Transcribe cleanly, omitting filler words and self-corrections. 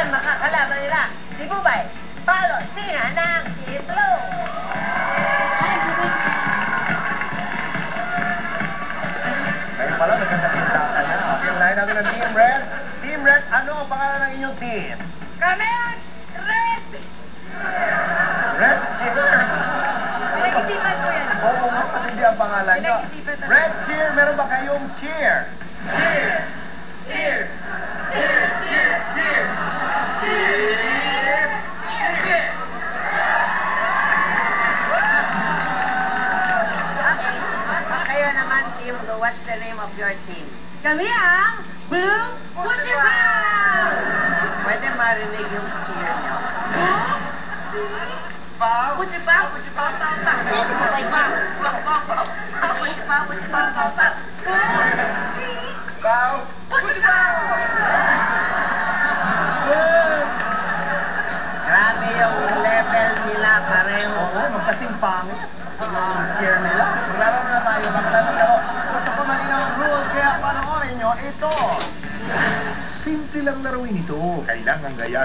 Ngayon, makakalaban nila si Bubay, Palo, Sina ng Team Blue. Ngayon pala, nagkakakita ka na. Okay, unahin natin ang Team Red. Team Red, ano ang pangalan ng inyong team? Kami ang Red! Red Cheer. Pinag-isipan ko yan. Oo nga, hindi ang pangalan nyo. Pinag-isipan talaga. Red Cheer, meron ba kayong cheer? Cheer! Cheer! Cheer! Cheer! Cheer! Cheer! Cheer! Okay. Kayo naman, Team Blue, what's the name of your team? Kami ang Blue Puchipaw! Pwede marinig yung cheer niyo. Pau? Puchipaw! Puchipaw! Pau! Pau! Puchipaw! Pau! Puchipaw! Puchipaw! Pau! Pau! Pau? Puchipaw! Grabe yung level nila pareho. Oo, magkasing pangit. Ang cheer nila. Maglaro na tayo, maglalaro. Gusto ko malinaw ang rules, kaya panoorin nyo ito. Simple lang laruin ito. Kailangan gayahin.